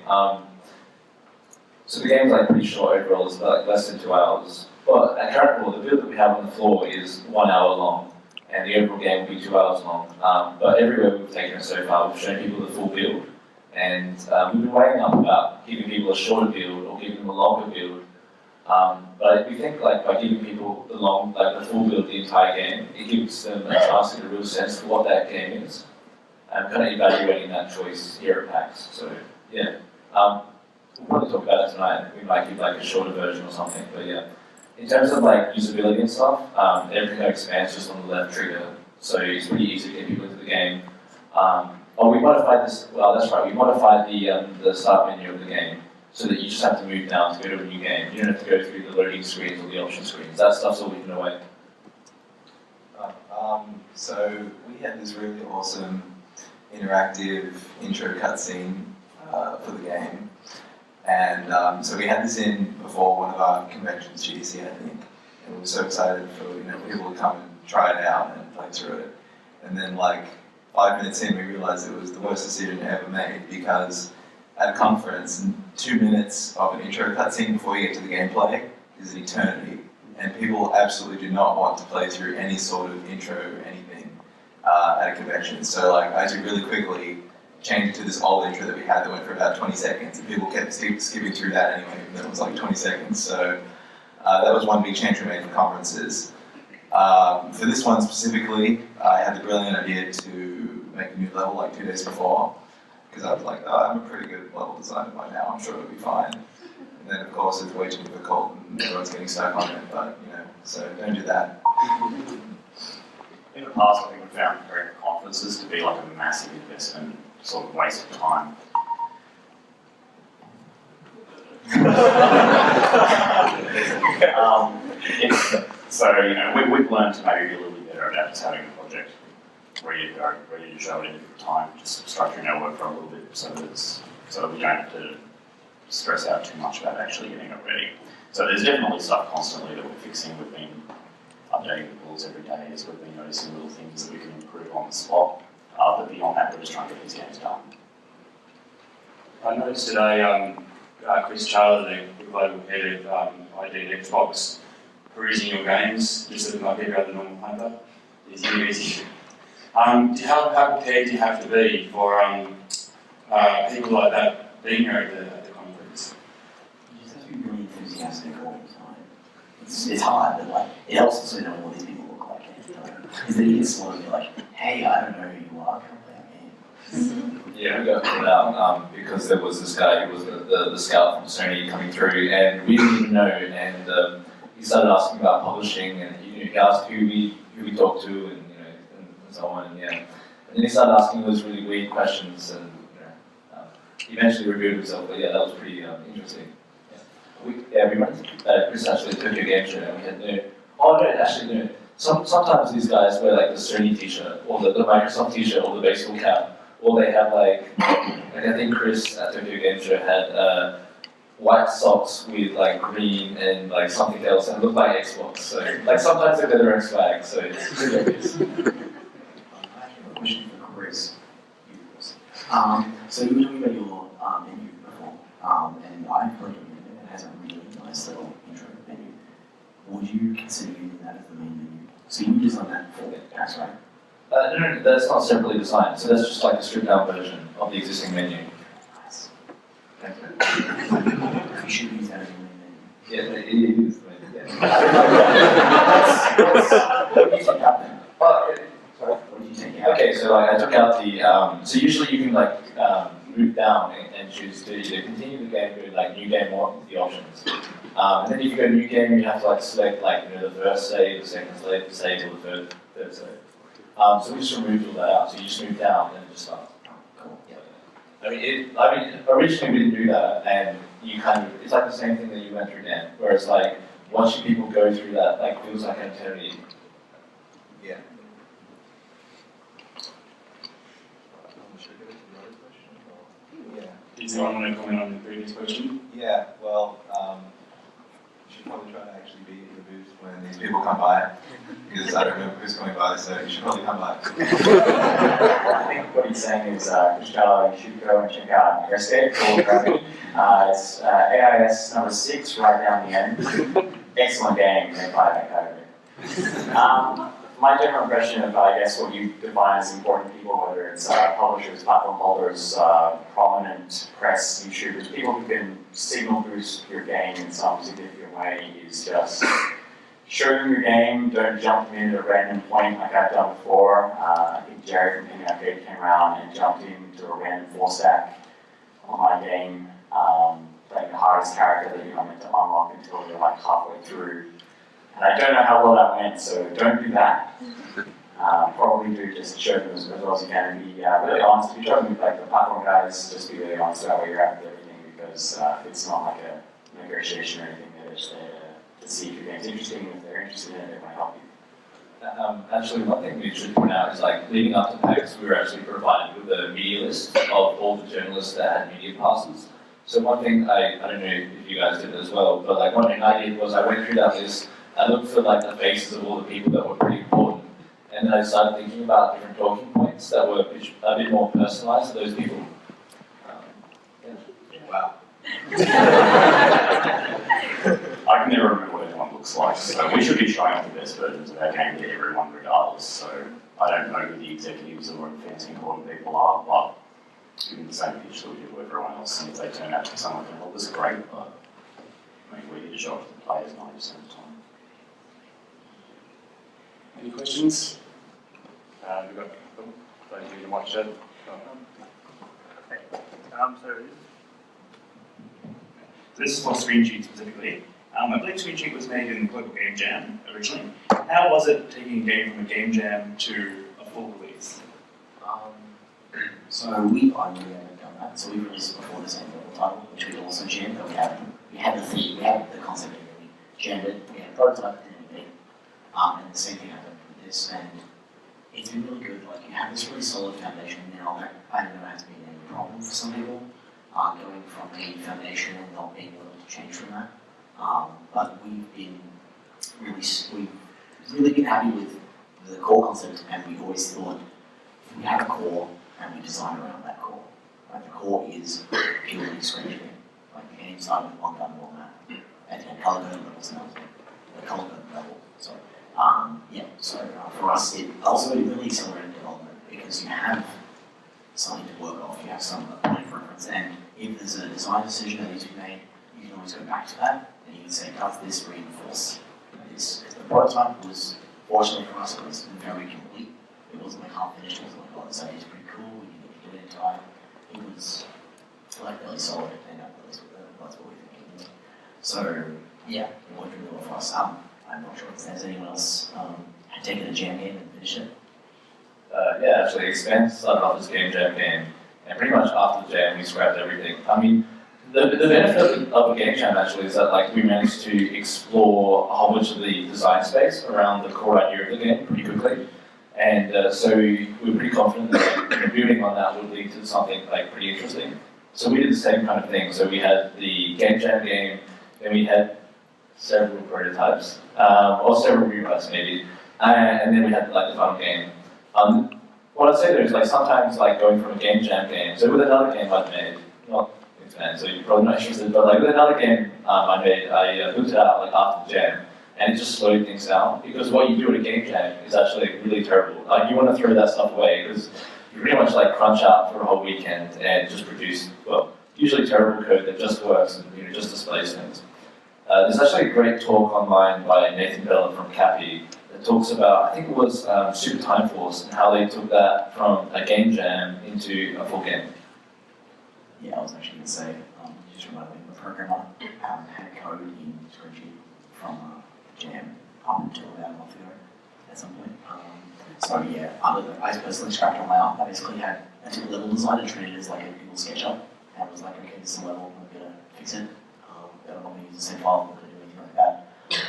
So the game's like pretty short overall, it's like less than 2 hours. But at current level, the build that we have on the floor is 1 hour long, and the overall game will be 2 hours long. But everywhere we've taken it so far, we've shown people the full build, and we've been weighing up about giving people a shorter build or giving them a longer build. But we think like by giving people the full build the entire game, it gives them a chance to get a real sense for what that game is, and kind of evaluating that choice here at PAX. So yeah, we'll probably talk about it tonight. We might give like a shorter version or something, but yeah. In terms of like usability and stuff, everything expands just on the left trigger, so it's pretty easy to get people into the game. We modified this. Well, that's right. We modified the start menu of the game so that you just have to move down to go to a new game. You don't have to go through the loading screens or the option screens. That stuff's all hidden away. So we had this really awesome interactive intro cutscene for the game. And so we had this in before one of our conventions, GDC, I think, and we were so excited for people to come and try it out and play through it. And then like 5 minutes in, we realized it was the worst decision ever made, because at a conference, 2 minutes of an intro cutscene before you get to the gameplay is an eternity, and people absolutely do not want to play through any sort of intro or anything at a convention. So like I had to really quickly change it to this old intro that we had that went for about 20 seconds, and people kept skipping through that anyway, and then it was like 20 seconds. So that was one big change we made for conferences. For this one specifically, I had the brilliant idea to make a new level like 2 days before, because I was like, oh, I'm a pretty good level designer by now, I'm sure it'll be fine. And then of course it's way too difficult and everyone's getting stuck on it, but so don't do that. In the past, I think we found conferences to be like a massive investment, sort of waste of time. So we've learned to maybe be a little bit better about just having a project ready to show at any time, just structuring our work for a little bit so that we don't have to stress out too much about actually getting it ready. So there's definitely stuff constantly that we're fixing. We've been updating the rules every day as we've been noticing little things that we can improve on the spot. But beyond that, we're just trying to get these games done. I noticed today Chris Charler, the global head of ID at Xbox, perusing your games, just looking like every other normal paper. Is easy. How prepared do you have to be for people like that being here at the conference? You just have to be really enthusiastic all the time. It's hard, but like it helps also knowing what these people look like. Because then you get slow and you're like, hey, I don't know who you are, can I play a game? Yeah, we got called out because there was this guy who was the scout from Sony coming through, and we didn't even know, and he started asking about publishing, and he asked who we talked to, and and so on, and yeah. And then he started asking those really weird questions, and he eventually revealed himself, but yeah, that was pretty interesting. We went to Chris actually took a game show, and we had no. Sometimes these guys wear like the Sony t-shirt, or the Microsoft t-shirt, or the baseball cap, or they have like I think Chris at Tokyo Game Show had white socks with like green and like something else, and it looked like Xbox. So like sometimes they wear their own swag, so it's pretty obvious. I have a question for Chris. So you were talking about your menu before, and I played a menu that has a really nice little intro menu. Would you consider using that as the main menu? So you designed that for PAX, right? No, that's not separately designed. So that's just like a stripped down version of the existing menu. Nice. Thank you. You should use that as your main menu. Yeah, it is. What did you take out then? Sorry? What did you take out? Okay, so like I took out the, so usually you can like move down and choose to either continue the game, go like new game or the options. And then if you go new game, you have to like select like the first save, the second save, or the third save. So we just removed all that out. So you just move down and it just starts. Cool. Yeah. I mean, originally we didn't do that, and you kind of, it's like the same thing that you went through then, where it's like, watching people go through that, like, feels like an eternity. Yeah. Does anyone want to comment on the previous question? Yeah, well, you should probably try to actually be in the booth when these people come by, because I don't know who's coming by, so you should probably come by. I think what he's saying is, Cristiano, you should go and check out AIRSCAPE. It's AIS number 6, right down the end. Excellent game, made by that category. My general impression of, I guess, what you define as important people, whether it's publishers, platform holders, prominent press, YouTubers, people who can signal boost your game in some significant way, is just show them your game, don't jump them in at a random point like I've done before. I think Jerry from Penny Arcade came around and jumped into a random 4-stack on my game, playing the hardest character that you're not meant to unlock until you're like halfway through. And I don't know how well that went, so don't do that. Probably do just show them as well as you can and be really honest. If you're talking with like the platform guys, just be really honest about where you're at with everything, because it's not like a negotiation or anything. They're just there to see if your game's interesting, and if they're interested in it, they might help you. Actually, one thing we should point out is like leading up to PAX, we were actually provided with a media list of all the journalists that had media passes. So one thing I don't know if you guys did as well, but like one thing I did was I went through that list. I looked for like the faces of all the people that were pretty important, and then I started thinking about different talking points that were a bit more personalized to those people. Wow. I can never remember what anyone looks like, so we should be showing off the best versions of our game to everyone regardless. So I don't know who the executives or fancy important people are, but given the same pitch that we do with everyone else, and if they turn out to be someone who can help us, great. But I mean, we need to show off to the players 90% of the time. Any questions? We've got those of you to watch it. So this is for ScreenCheat specifically. I believe ScreenCheat was made in Global Game Jam originally. How was it taking a game from a game jam to a full release? So we haven't done that. So we released it before the same level title, which we also jammed, but we had the theme, we had the concept, and we jammed it, we had a prototype and then and the same thing happened with this, and it's been really good. Like, you have this really solid foundation now that I don't know has been any problem for some people, going from a foundation and not being able to change from that. But we've really been happy with the core concept, and we always thought if we have a core and we design around that core. Like, the core is purely ScreenCheat. Like, the game started with one gun, one map, and color code levels now. The color code level. So, for us, it also really accelerated development because you have something to work off. You have some point of reference, and if there's a design decision that needs to be made, you can always go back to that, and you can say, cut this, reinforce this. The prototype was, fortunately for us, it was very complete. It wasn't like half finished. It wasn't like, oh, this idea is pretty cool. We need to do it in time. It was like really solid, and that's what we think. So yeah, it worked really well for us. I'm not sure if there's anyone else had taken a jam game and finished it. Yeah, actually, Expand started off as a game jam game, and pretty much after the jam, we scrapped everything. I mean, the benefit of a game jam actually is that like we managed to explore a whole bunch of the design space around the core idea of the game pretty quickly, and so we were pretty confident that building on that would lead to something like pretty interesting. So we did the same kind of thing. So we had the game jam game, then we had several prototypes, or several rewrites maybe, and then we had like the final game. What I'd say there is like sometimes like going from a game jam game, so with another game I've made, not Expand, so you're probably not interested, but like with another game I made, I built it out like after the jam, and it just slowed things down, because what you do at a game jam is actually really terrible. Like, you want to throw that stuff away, because you pretty much like crunch out for a whole weekend and just produce, well, usually terrible code that just works and just displays things. There's actually a great talk online by Nathan Bella from CAPI that talks about, I think it was Super Time Force, and how they took that from a game jam into a full game. Yeah, I was actually going to say, you just reminded me of a programmer had code in SCREENCHEAT from Jam up until about a month ago at some point. So yeah, I personally scrapped on my arm. I basically had a level design and treated it as like a Google SketchUp, and I was like, okay, this is a level, I'm going to fix it. But I'm not going to use the same file, I'm not going to do anything like that.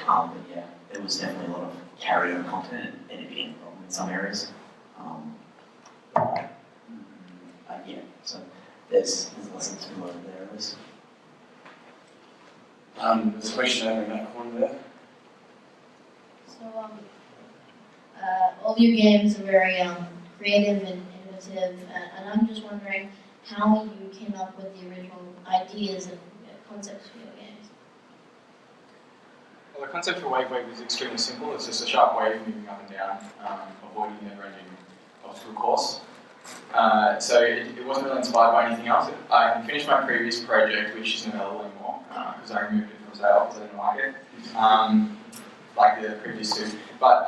But yeah, there was definitely a lot of carryover content and it being a problem in some areas. Yeah, so there's lessons to be learned there at least. There's a question over in that corner there. So, all your games are very creative and innovative, and I'm just wondering how you came up with the original ideas and concepts for your games. Well, the concept for Wave is extremely simple. It's just a sharp wave moving up and down, avoiding the never-ending obstacle course. So it wasn't really inspired by anything else. I finished my previous project, which isn't available anymore, because I removed it from sale because I didn't like it, like the previous two. But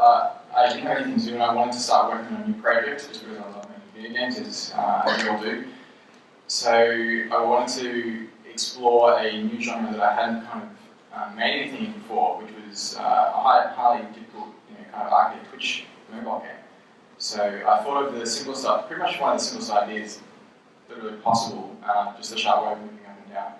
I didn't have anything to do, and I wanted to start working on a new project, just because I love making video games, as we all do. So I wanted to explore a new genre that I hadn't kind of made anything in before, which was a highly difficult, kind of arcade Twitch mobile game. So I thought of the simplest, pretty much one of the simplest ideas that are really possible, just a sharp wave moving up and down.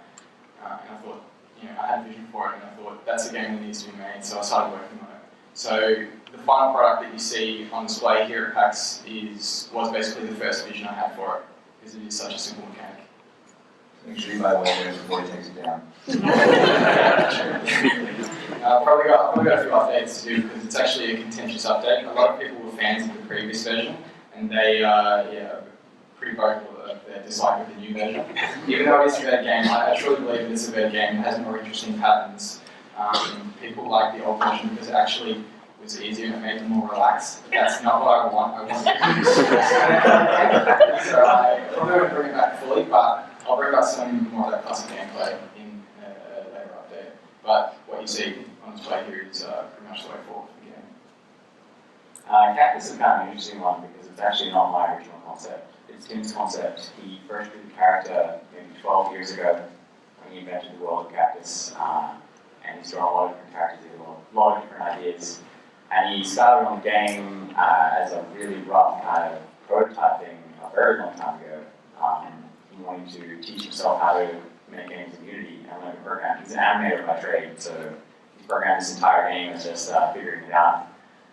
And I thought, I had a vision for it, and I thought that's a game that needs to be made, so I started working on it. So the final product that you see on display here at PAX was basically the first vision I had for it, because it is such a simple mechanic. Make sure you buy Wave before he takes it down. Probably got a few updates to do, because it's actually a contentious update. A lot of people were fans of the previous version, and they are pretty vocal of their dislike of the new version. Even though it's a bad game, I truly believe it's a bad game. It has more interesting patterns. People like the old version because it actually was easier and it made them more relaxed. But that's not what I want. I want so I'm not going to bring it back fully, but I'll bring back some more of that classic gameplay in a later update. But what you see on display here is pretty much the way forward for the game. Cactus is kind of an interesting one because it's actually not my original concept. It's Tim's concept. He first drew the character maybe 12 years ago when he invented the world of Cactus. And he's drawn a lot of different characters, a lot of different ideas. And he started on the game as a really rough kind of prototype thing a very long time ago. He wanted to teach himself how to make games in Unity and learn to program. He's an animator by trade, so he's programmed this entire game as just figuring it out.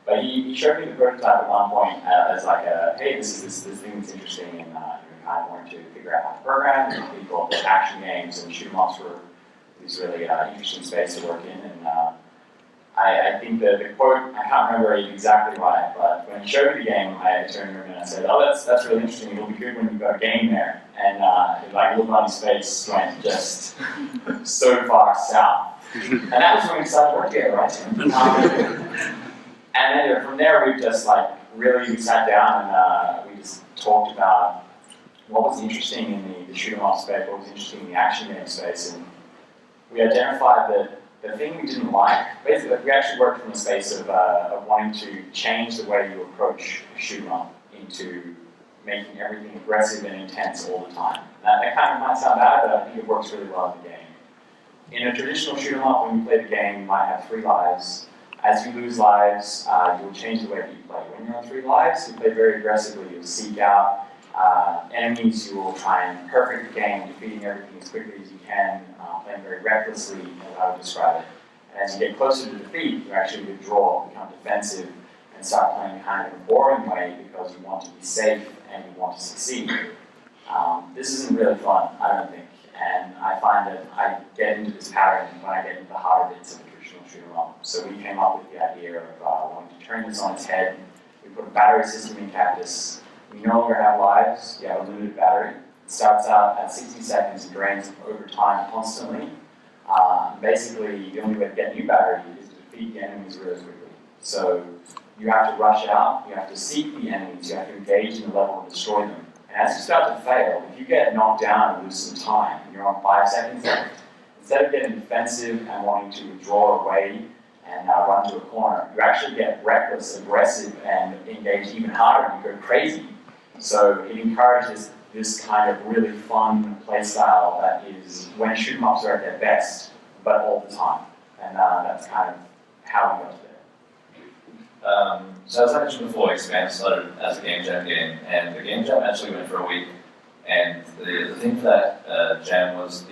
But he showed me the prototype at one point as like a, hey, this thing that's interesting, and kind of wanted to figure out how to program. And he called it action games, and shoot 'em ups were this really interesting space to work in. And I think the quote, I can't remember it exactly right, but when he showed me the game, I turned to him and I said, oh, that's really interesting. It'll be good when you've got a game there. And like looked on his face went just so far south. And that was when we started working together, right, Tim? And then from there, we just we sat down and we just talked about what was interesting in the shoot 'em up space, what was interesting in the action game space, and we identified that the thing we didn't like, basically, we actually worked from a space of wanting to change the way you approach shoot 'em up into making everything aggressive and intense all the time. That kind of might sound bad, but I think it works really well in the game. In a traditional shoot 'em up, when you play the game, you might have 3 lives. As you lose lives, you'll change the way that you play. When you're on 3 lives, you play very aggressively. You'll seek out enemies. You will try and perfect the game, defeating everything as quickly as you can, playing very recklessly, as I would describe it. And as you get closer to defeat, you actually withdraw, become defensive, and start playing kind of a boring way because you want to be safe and you want to succeed. This isn't really fun, I don't think. And I find that I get into this pattern when I get into the harder bits of the traditional shoot 'em up. So we came up with the idea of wanting to turn this on its head. We put a battery system in Cactus. We no longer have lives, you have a limited battery. It starts out at 60 seconds and drains over time constantly. Basically, the only way to get new battery is to defeat the enemies really quickly. So you have to rush out, you have to seek the enemies, you have to engage in the level and destroy them. And as you start to fail, if you get knocked down and lose some time, and you're on 5 seconds left, instead of getting defensive and wanting to withdraw away and run to a corner, you actually get reckless, aggressive, and engage even harder, and you go crazy. So it encourages this kind of really fun play style that is when shoot 'em ups are at their best, but all the time. And that's kind of how we got to there. So as I mentioned before, Expand started as a game jam game, and the game jam actually went for a week. And the thing for that jam was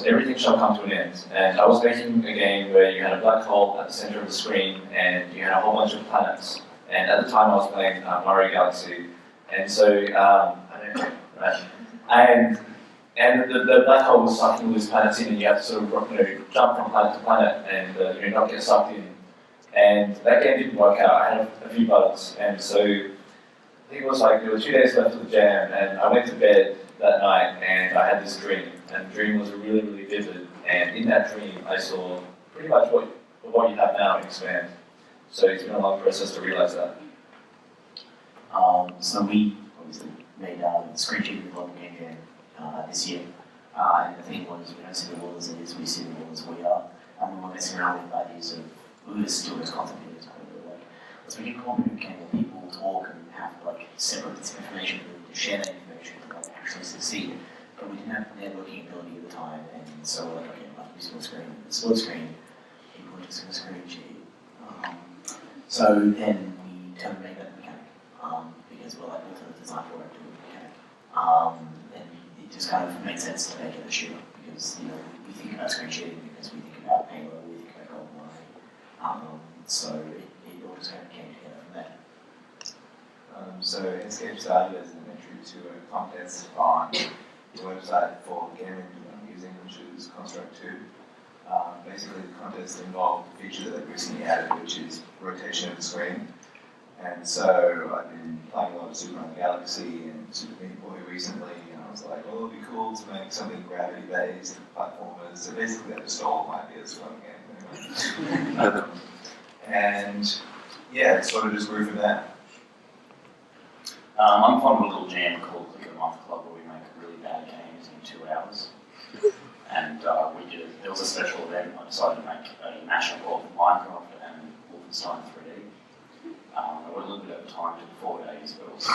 everything shall come to an end. And I was making a game where you had a black hole at the center of the screen, and you had a whole bunch of planets. And at the time I was playing Mario Galaxy, and so I don't know, right? And the black hole was sucking all these planets in, and you had to sort of jump from planet to planet and not get sucked in. And that game didn't work out. I had a few bugs, and so I think it was like there were 2 days left of the jam, and I went to bed that night and I had this dream, and the dream was really, really vivid. And in that dream, I saw pretty much what you have now in Expand. So it's been a long process to realize that. So we obviously made SCREENCHEAT with Global Game Jam this year, and the thing was we don't see the world as it is, we see the world as we are, and we were messing around with ideas of we were still as content creators, let's make a cooperative game where people talk and have like separate bits of information to share that information to like actually succeed. But we didn't have networking ability at the time, and so we're like, okay, like we split screen, people are just going to SCREENCHEAT. So then we turned to make that a mechanic, because we're like, what's the design for it to be a mechanic? And it just kind of made sense to make it a shooter, because we think about SCREENCHEATing because we think about Halo, we think about GoldenEye. So it all just kind of came together from there. So AIRSCAPE started as an entry to a contest on the website for the game engine I'm using, which is Construct 2. Basically, the contest involved a feature that they recently added, which is rotation of the screen. And so I've been playing a lot of Super Mario Galaxy and Super Meat Boy recently, and I was like, oh, it'd be cool to make something gravity-based platformers. So basically, I just stole all my ideas from the game. And yeah, it sort of just grew from there. I'm fond of a little jam called Click of the Month Club where we make really bad games in 2 hours. And there was a special event, I decided to make a mashup of Minecraft and Wolfenstein 3D. I went a little bit over time, took 4 days, but also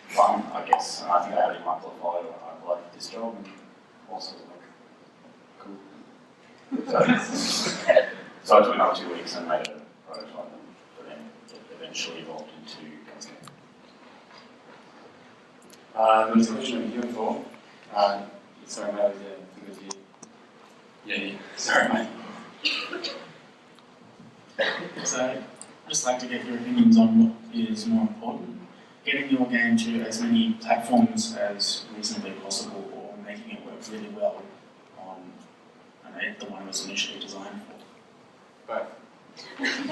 fun, I guess. And I think I had it in my portfolio. I liked this job and also like, cool. So I took another 2 weeks and made a prototype, but then it eventually evolved into GUNSCAPE. There's a question over here before. Sorry, mate, I think it was you. Yeah. Sorry, mate. So, I'd just like to get your opinions on what is more important, getting your game to as many platforms as reasonably possible, or making it work really well on the one it was initially designed for. But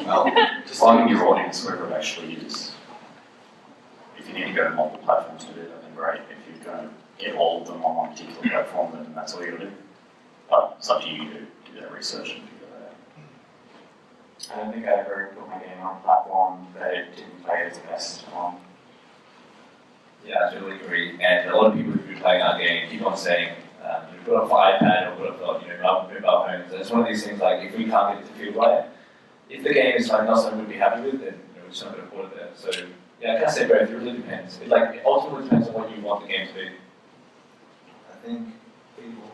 Well, just finding your audience wherever it actually is. If you need to go to multiple platforms to do that, then great. If you're going to get all of them on one particular platform, then that's all you're going to do. But it's up to you to do that research and figure that out. I don't think I ever put my game on a platform that it didn't play its best on. Yeah, I totally agree. And a lot of people who've been playing our game keep on saying, put it up for iPad or put it up for mobile phones. And it's one of these things like, if we can't get it to feel right, if the game is something else that we'd be happy with, then we're just not going to put it there. So yeah, I can't say both. It really depends. It ultimately depends on what you want the game to be. I think people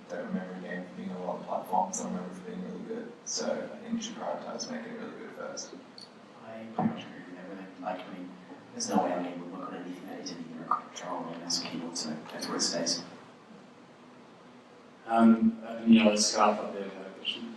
don't remember a game for being on a lot of platforms, they remember it for being really good. So I think you should prioritize making it really good first. I pretty much agree with everything. Like, I mean, there's no way our game would work on anything that isn't either a control or a mouse and keyboard, so that's where it stays. Let's start up there with a question.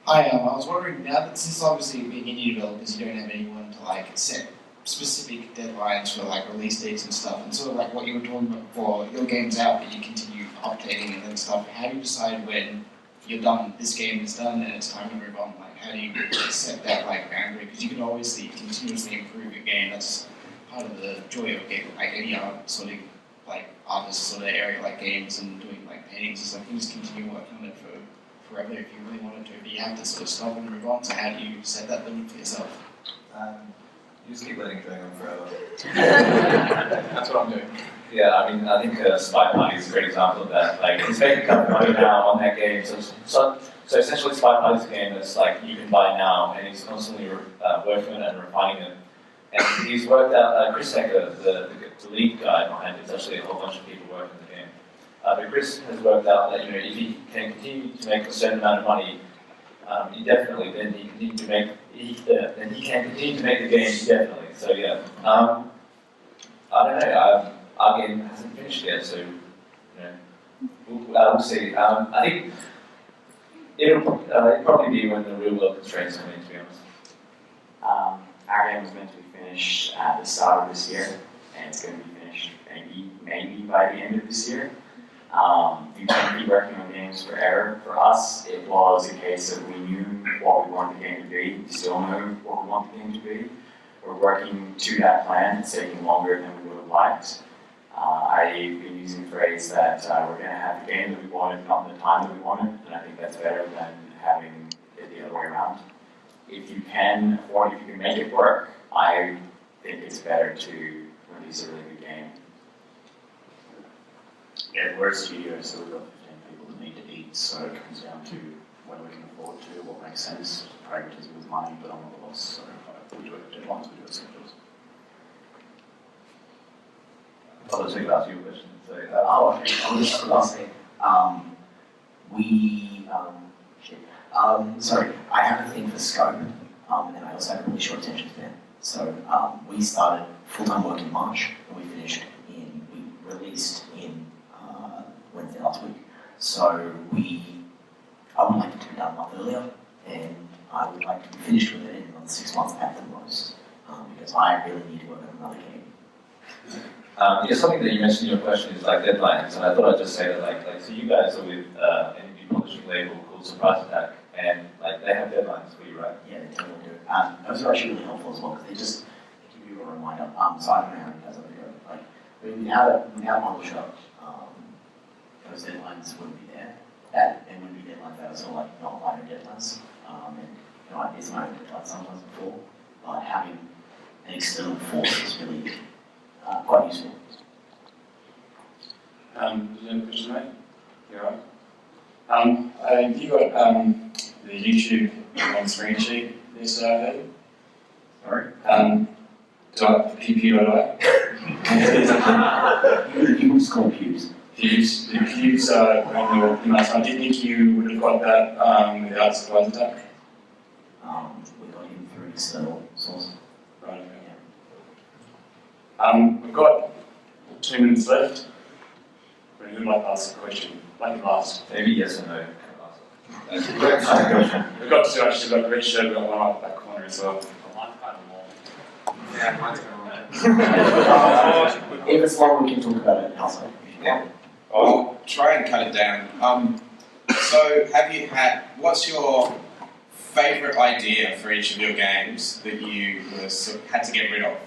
Hi, I was wondering now that since obviously being indie developers, you don't have anyone to like set specific deadlines for like release dates and stuff, and sort of like what you were talking about before, your game's out but you continue updating it and stuff. How do you decide when you're done, this game is done and it's time to move on? Like, how do you set that like boundary? Because you can obviously continuously improve your game. That's part of the joy of a game, like any art sort of like artist sort of area like games and doing like paintings and stuff. You can just continue working on it for forever if you really wanted to, but you have to sort of stop and move on. So how do you set that limit for yourself? You just keep letting it drag on forever. that's what I'm doing. Yeah, I mean, I think Spy Party is a great example of that. Like, he's making enough money now on that game. So essentially, Spy Party is a game that's like you can buy now, and he's constantly working on it and refining it. And he's worked out, Chris Hecker, the lead guy behind it, it's actually a whole bunch of people working the game. But Chris has worked out that, you know, if he can continue to make a certain amount of money, indefinitely, then he can continue to make the game indefinitely. So yeah, I don't know. Our game hasn't finished yet, so you know, we'll see. I think it'll probably be when the real world constraints come in, to be honest. Our game was meant to be finished at the start of this year, and it's going to be finished maybe by the end of this year. You can't keep working on games forever. For us, it was a case of we knew what we wanted the game to be. We still know what we want the game to be. We're working to that plan. It's taking longer than we would have liked. I've been using the phrase that we're going to have the game that we wanted, not the time that we wanted, and I think that's better than having it the other way around. If you can afford, if you can make it work, I think it's better to release a really good game. Yeah, we're a studio, so we've got 15 people that need to eat, so it comes down to whether we can afford to, what makes sense, pragmatism with money, but I'm not the boss, so we do it at deadlines, we do it schedules. I'll just think about your question. So, okay. I was just going to say, sorry, I have a thing for scope, and then I also have a really short attention span. So we started full-time work in March, and we released in Wednesday last week. So I would like it to be done a month earlier, and I would like to be finished with it in another 6 months at the most, because I really need to work on another game. Yeah, something that you mentioned in your question is like deadlines, and I thought I'd just say that like so you guys are with an indie publishing label called Surprise Attack, and like they have deadlines for you, right? Yeah, they totally do. Those are actually really helpful as well because they give you a reminder. So I don't know how you guys are going to go. Like, I mean, without publisher, those deadlines wouldn't be there. There wouldn't be deadlines that are sort of like not minor deadlines. And you know, I miss my own deadlines sometimes before, but having an external force is really quite useful. Is there any question, mate? You alright? You got the YouTube on ScreenCheat this day? Sorry? PP.io? You would call Pubes. Pubes. The Pubes are on your email, so I did think you would have got that without Surprise Attack. We got him through an external source. Right, okay. We've got 2 minutes left. Who would like to ask a question? Like you last. Maybe yes or no. We've got 2 actually. We've got Richard, we've got one up that corner as well. Mine's kind of long. Yeah, mine's kind of long. If it's long, we can talk about it outside. Yeah. I'll try and cut it down. So, what's your favourite idea for each of your games that you had to get rid of?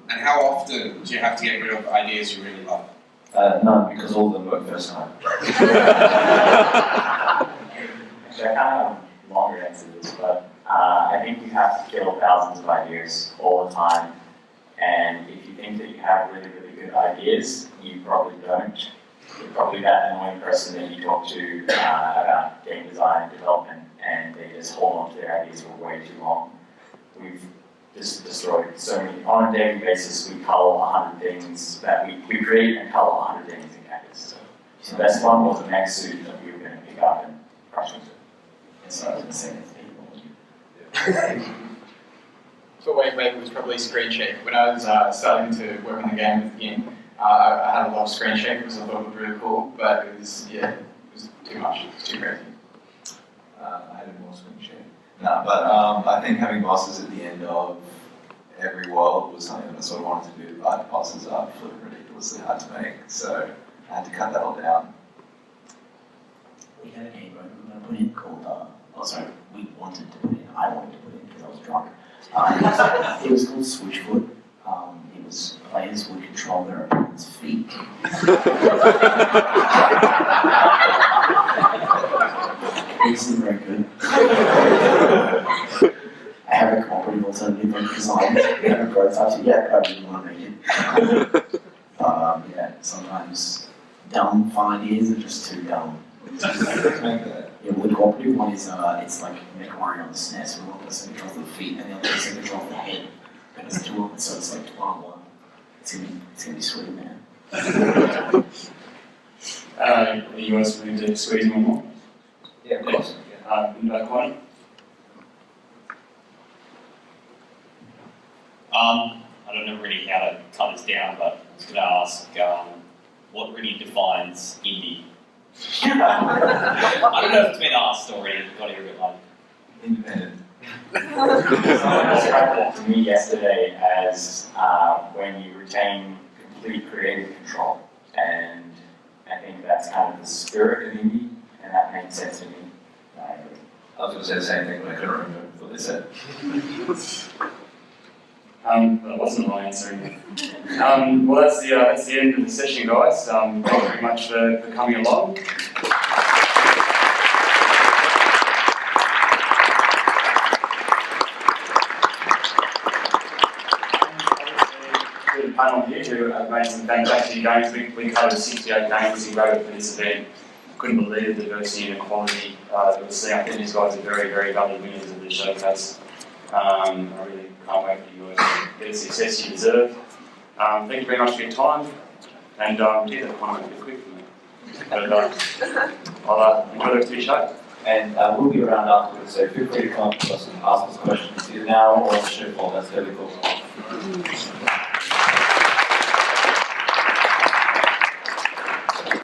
And how often do you have to get rid of ideas you really love? None, because all of them work first time. Actually, I kind of have a longer answer to this, but I think you have to kill thousands of ideas all the time. And if you think that you have really, really good ideas, you probably don't. You're probably that annoying person that you talk to about game design and development, and they just hold on to their ideas for way too long. We've just destroyed so many. On a daily basis, we cull 100 things that we create and cull 100 things in CACTUS. So the best one was a mech suit that we were going to pick up and crush into. And so I was going to say that to people. For Wave was probably ScreenCheat. When I was starting to work on the game with him, I had a lot of ScreenCheat because I thought it was really cool, but it was too much. It was too crazy. I had more ScreenCheat. No, but I think having bosses at the end of every world was something that I sort of wanted to do, but bosses are flipping ridiculously hard to make, so I had to cut that all down. We had a game we were going to put in called, we wanted to put in, I wanted to put in because I was drunk. It was called Switchfoot. It was players would control their opponent's feet. It seemed very good. I have a cooperative alternative on design. I have a prototype, so yeah, I really want to make it. Yeah. dumb fun ideas are just too dumb. Yeah, well, the cooperative one is it's like MechWarrior on the SNES, where one person controls the feet and the other person controls the head. And it's two of it, so it's like 2-on-1. It's gonna be sweet, man. You guys willing to squeeze one more? Yeah, of course. In the back corner. I don't know really how to cut this down, but I was going to ask what really defines indie? I don't know if it's been asked already, got to hear a bit like. Independent. Someone described it to me yesterday as when you retain complete creative control, and I think that's kind of the spirit of indie, and that makes sense to me. I was going to say the same thing, but I couldn't remember what they said. That wasn't my answer. Well, that's the end of the session, guys. Thank you very much for coming along. The panel here who have made some fantastic games. We covered 68 games in Rabbit for this event. Couldn't believe the diversity and equality that we're seeing. I think these guys are very, very valued winners of this showcase. I really can't wait for you guys to get the success you deserve. Thank you very much for your time. And geez, that one went a bit quick for me. But I'll enjoy the rest of your show. And we'll be around afterwards, so feel free to come up to us and ask us questions either now or on the show floor. That's really cool.